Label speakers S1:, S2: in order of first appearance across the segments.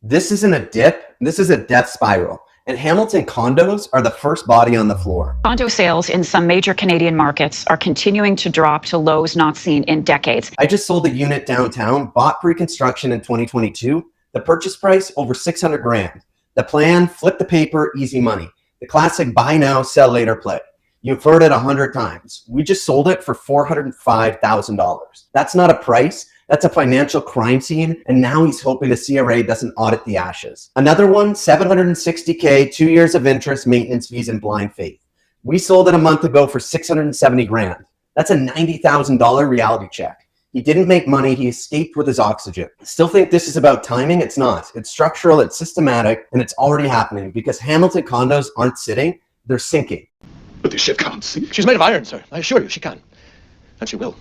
S1: This isn't a dip, this is a death spiral. And Hamilton condos are the first body on the floor.
S2: Condo sales in some major Canadian markets are continuing to drop to lows not seen in decades.
S1: I just sold a unit downtown, bought pre-construction in 2022. The purchase price over 600 grand. The plan, flip the paper, easy money. The classic buy now, sell later play. You've heard it 100 times. We just sold it for $405,000. That's not a price. That's a financial crime scene, and now he's hoping the CRA doesn't audit the ashes. Another one, $760K, 2 years of interest, maintenance fees, and blind faith. We sold it a month ago for 670 grand. That's a $90,000 reality check. He didn't make money, he escaped with his oxygen. Still think this is about timing? It's not. It's structural, it's systematic, and it's already happening because Hamilton condos aren't sitting, they're sinking.
S3: But this ship can't sink. She's made of iron, sir. I assure you, she can. And she will.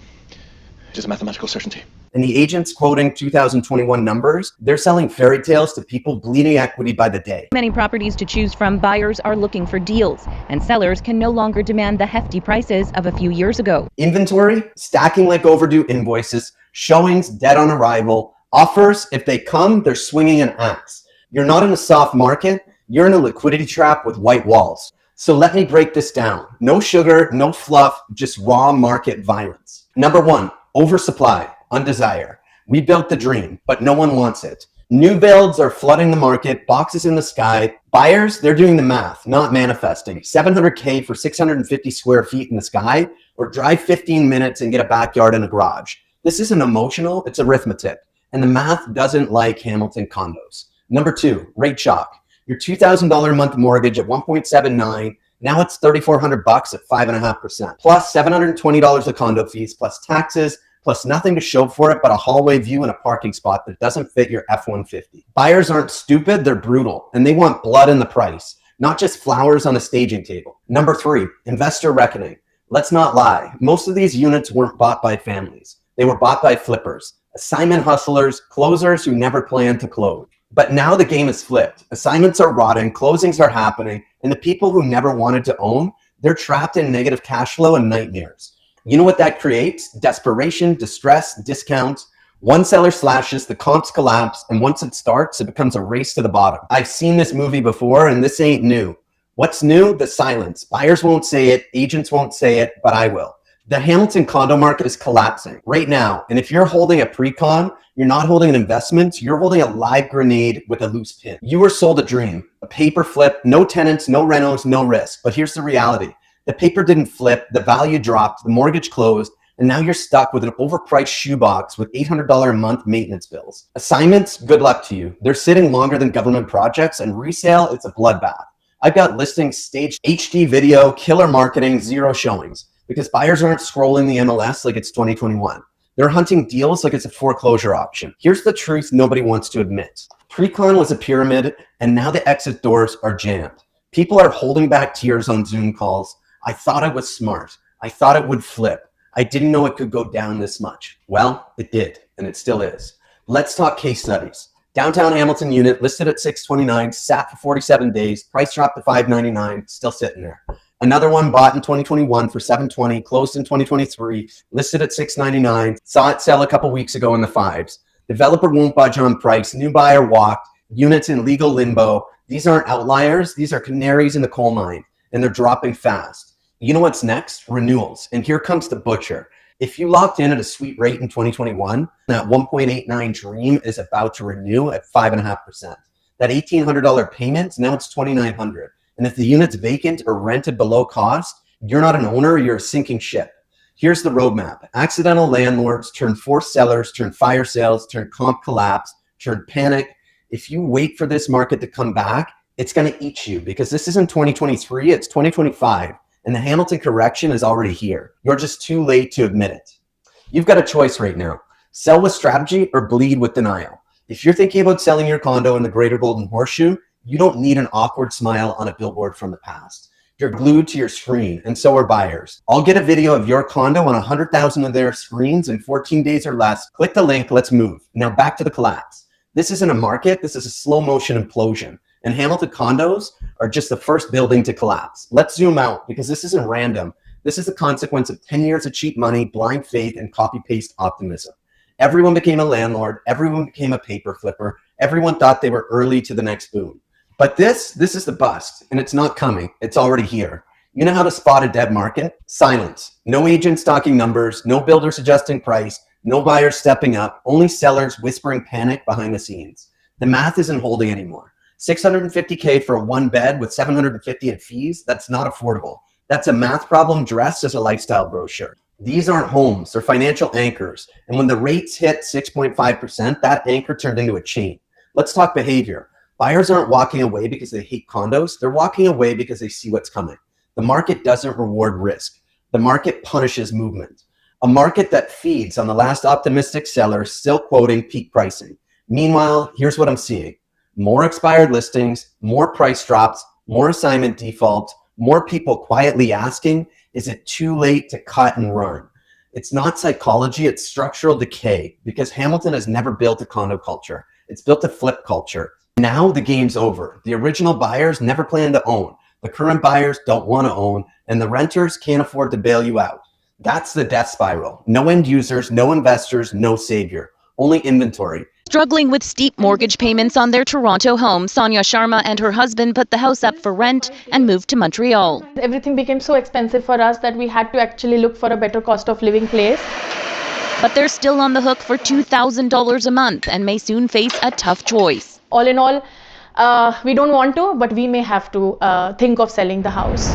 S3: It is a mathematical certainty.
S1: And the agents quoting 2021 numbers, they're selling fairy tales to people bleeding equity by the day.
S4: Many properties to choose from, buyers are looking for deals, and sellers can no longer demand the hefty prices of a few years ago.
S1: Inventory, stacking like overdue invoices, showings dead on arrival, offers, if they come, they're swinging an axe. You're not in a soft market, you're in a liquidity trap with white walls. So let me break this down. No sugar, no fluff, just raw market violence. Number one, oversupply. Undesire. We built the dream, but no one wants it. New builds are flooding the market, boxes in the sky. Buyers, they're doing the math, not manifesting. 700K for 650 square feet in the sky, or drive 15 minutes and get a backyard and a garage. This isn't emotional, it's arithmetic. And the math doesn't like Hamilton condos. Number two, rate shock. Your $2,000 a month mortgage at 1.79, now it's $3,400 at 5.5%, plus $720 of condo fees, plus taxes, plus nothing to show for it but a hallway view and a parking spot that doesn't fit your F-150. Buyers aren't stupid, they're brutal, and they want blood in the price, not just flowers on a staging table. Number three, investor reckoning. Let's not lie, most of these units weren't bought by families. They were bought by flippers, assignment hustlers, closers who never planned to close. But now the game is flipped. Assignments are rotting, closings are happening, and the people who never wanted to own, they're trapped in negative cash flow and nightmares. You know what that creates? Desperation, distress, discounts. One seller slashes, the comps collapse, and once it starts, it becomes a race to the bottom. I've seen this movie before, and this ain't new. What's new? The silence. Buyers won't say it, agents won't say it, but I will. The Hamilton condo market is collapsing right now, and if you're holding a pre-con, you're not holding an investment, you're holding a live grenade with a loose pin. You were sold a dream, a paper flip, no tenants, no renos, no risk. But here's the reality. The paper didn't flip, the value dropped, the mortgage closed, and now you're stuck with an overpriced shoebox with $800 a month maintenance bills. Assignments, good luck to you. They're sitting longer than government projects, and resale, it's a bloodbath. I've got listings staged HD video, killer marketing, zero showings, because buyers aren't scrolling the MLS like it's 2021. They're hunting deals like it's a foreclosure auction. Here's the truth nobody wants to admit. Pre-con was a pyramid, and now the exit doors are jammed. People are holding back tears on Zoom calls. I thought I was smart. I thought it would flip. I didn't know it could go down this much. Well, it did, and it still is. Let's talk case studies. Downtown Hamilton unit listed at $629, sat for 47 days, price dropped to $599, still sitting there. Another one bought in 2021 for $720, closed in 2023, listed at $699, saw it sell a couple weeks ago in the fives. Developer won't budge on price, new buyer walked, units in legal limbo. These aren't outliers, these are canaries in the coal mine, and they're dropping fast. You know what's next? Renewals. And here comes the butcher. If you locked in at a sweet rate in 2021, that 1.89 dream is about to renew at 5.5%. That $1,800 payment, now it's $2,900. And if the unit's vacant or rented below cost, you're not an owner, you're a sinking ship. Here's the roadmap. Accidental landlords turn forced sellers, turn fire sales, turn comp collapse, turn panic. If you wait for this market to come back, it's going to eat you because this isn't 2023, it's 2025. And the Hamilton correction is already here. You're just too late to admit it. You've got a choice right now. Sell with strategy or bleed with denial. If you're thinking about selling your condo in the Greater Golden Horseshoe, you don't need an awkward smile on a billboard from the past. You're glued to your screen, and so are buyers. I'll get a video of your condo on 100,000 of their screens in 14 days or less. Click the link, let's move. Now back to the collapse. This isn't a market, this is a slow motion implosion. And Hamilton condos are just the first building to collapse. Let's zoom out because this isn't random. This is the consequence of 10 years of cheap money, blind faith, and copy-paste optimism. Everyone became a landlord. Everyone became a paper flipper. Everyone thought they were early to the next boom. But this is the bust, and it's not coming. It's already here. You know how to spot a dead market? Silence. No agents talking numbers, no builders adjusting price, no buyers stepping up, only sellers whispering panic behind the scenes. The math isn't holding anymore. $650K for a one bed with $750 in fees, that's not affordable. That's a math problem dressed as a lifestyle brochure. These aren't homes, they're financial anchors. And when the rates hit 6.5%, that anchor turned into a chain. Let's talk behavior. Buyers aren't walking away because they hate condos. They're walking away because they see what's coming. The market doesn't reward risk. The market punishes movement. A market that feeds on the last optimistic seller still quoting peak pricing. Meanwhile, here's what I'm seeing. More expired listings, more price drops, more assignment defaults, more people quietly asking, is it too late to cut and run? It's not psychology, it's structural decay, because Hamilton has never built a condo culture. It's built a flip culture. Now the game's over. The original buyers never planned to own. The current buyers don't want to own, and the renters can't afford to bail you out. That's the death spiral. No end users, no investors, no savior. Only inventory.
S4: Struggling with steep mortgage payments on their Toronto home, Sonia Sharma and her husband put the house up for rent and moved to Montreal.
S5: Everything became so expensive for us that we had to actually look for a better cost of living place.
S4: But they're still on the hook for $2,000 a month and may soon face a tough choice.
S5: All in all, we don't want to, but we may have to think of selling the house.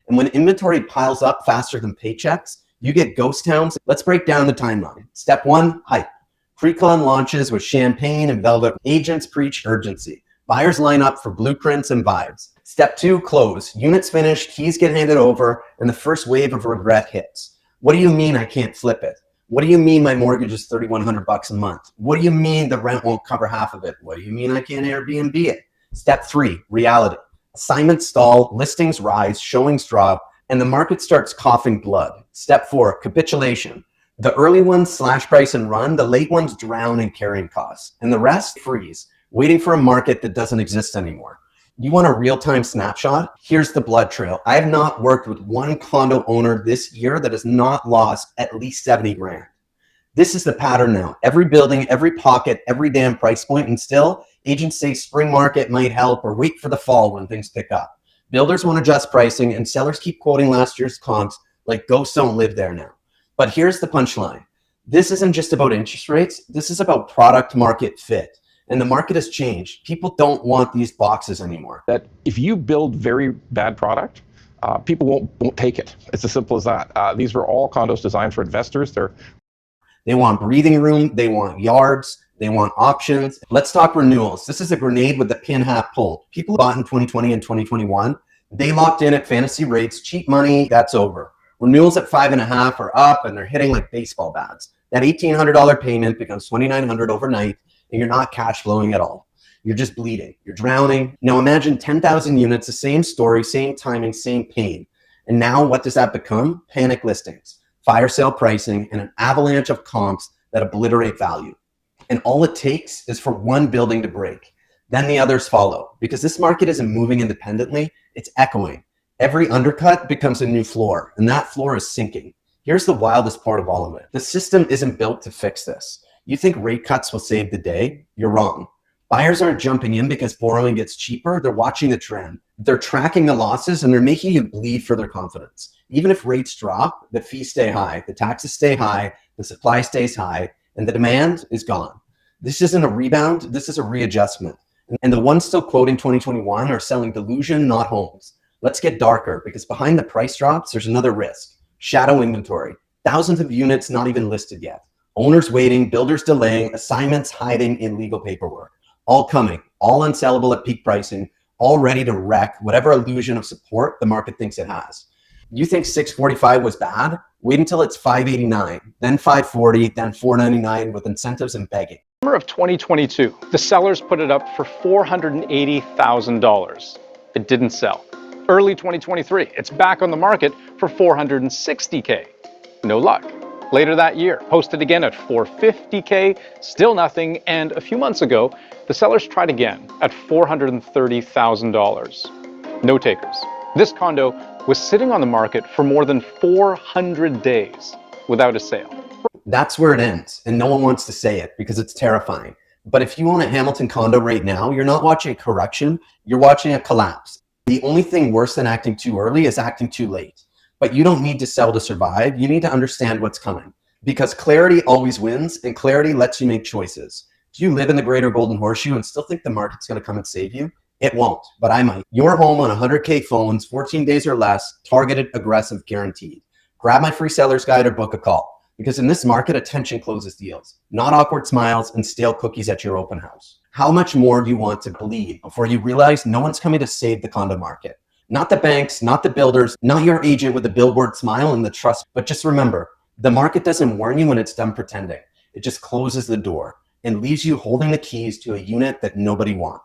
S1: And when inventory piles up faster than paychecks, you get ghost towns. Let's break down the timeline. Step 1, hype. Pre-con launches with champagne and velvet. Agents preach urgency. Buyers line up for blueprints and vibes. Step 2, close. Units finished, keys get handed over, and the first wave of regret hits. What do you mean I can't flip it? What do you mean my mortgage is $3,100 a month? What do you mean the rent won't cover half of it? What do you mean I can't Airbnb it? Step 3, reality. Assignments stall, listings rise, showings drop, and the market starts coughing blood. Step 4, capitulation. The early ones slash price and run, the late ones drown in carrying costs, and the rest freeze, waiting for a market that doesn't exist anymore. You want a real-time snapshot? Here's the blood trail. I have not worked with one condo owner this year that has not lost at least 70 grand. This is the pattern now. Every building, every pocket, every damn price point, and still, agents say spring market might help or wait for the fall when things pick up. Builders want to adjust pricing, and sellers keep quoting last year's comps like ghosts don't live there now. But here's the punchline. This isn't just about interest rates. This is about product market fit. And the market has changed. People don't want these boxes anymore.
S6: That if you build very bad product, people won't take it. It's as simple as that. These were all condos designed for investors.
S1: They want breathing room. They want yards. They want options. Let's talk renewals. This is a grenade with the pin half pulled. People bought in 2020 and 2021. They locked in at fantasy rates, cheap money, that's over. Renewals at 5.5 are up and they're hitting like baseball bats. That $1,800 payment becomes $2,900 overnight, and you're not cash flowing at all. You're just bleeding. You're drowning. Now imagine 10,000 units, the same story, same timing, same pain. And now what does that become? Panic listings, fire sale pricing, and an avalanche of comps that obliterate value. And all it takes is for one building to break. Then the others follow. Because this market isn't moving independently, it's echoing. Every undercut becomes a new floor, and that floor is sinking. Here's the wildest part of all of it. The system isn't built to fix this. You think rate cuts will save the day? You're wrong. Buyers aren't jumping in because borrowing gets cheaper. They're watching the trend. They're tracking the losses, and they're making you bleed for their confidence. Even if rates drop, the fees stay high, the taxes stay high, the supply stays high, and the demand is gone. This isn't a rebound. This is a readjustment. And the ones still quoting 2021 are selling delusion, not homes. Let's get darker, because behind the price drops, there's another risk. Shadow inventory. Thousands of units not even listed yet. Owners waiting, builders delaying, assignments hiding in legal paperwork. All coming, all unsellable at peak pricing, all ready to wreck whatever illusion of support the market thinks it has. You think 645 was bad? Wait until it's 589, then 540, then 499 with incentives and begging.
S7: Summer of 2022, the sellers put it up for $480,000. It didn't sell. Early 2023, it's back on the market for $460K. No luck. Later that year, posted again at $450K, still nothing, and a few months ago, the sellers tried again at $430,000. No takers. This condo was sitting on the market for more than 400 days without a sale.
S1: That's where it ends, and no one wants to say it because it's terrifying. But if you own a Hamilton condo right now, you're not watching a correction, you're watching a collapse. The only thing worse than acting too early is acting too late. But you don't need to sell to survive. You need to understand what's coming, because clarity always wins, and clarity lets you make choices. Do you live in the greater Golden Horseshoe and still think the market's going to come and save you? It won't, but I might. Your home on 100K phones, 14 days or less, targeted, aggressive, guaranteed. Grab my free seller's guide or book a call, because in this market, attention closes deals, not awkward smiles and stale cookies at your open house. How much more do you want to bleed before you realize no one's coming to save the condo market? Not the banks, not the builders, not your agent with a billboard smile and the trust. But just remember, the market doesn't warn you when it's done pretending. It just closes the door and leaves you holding the keys to a unit that nobody wants.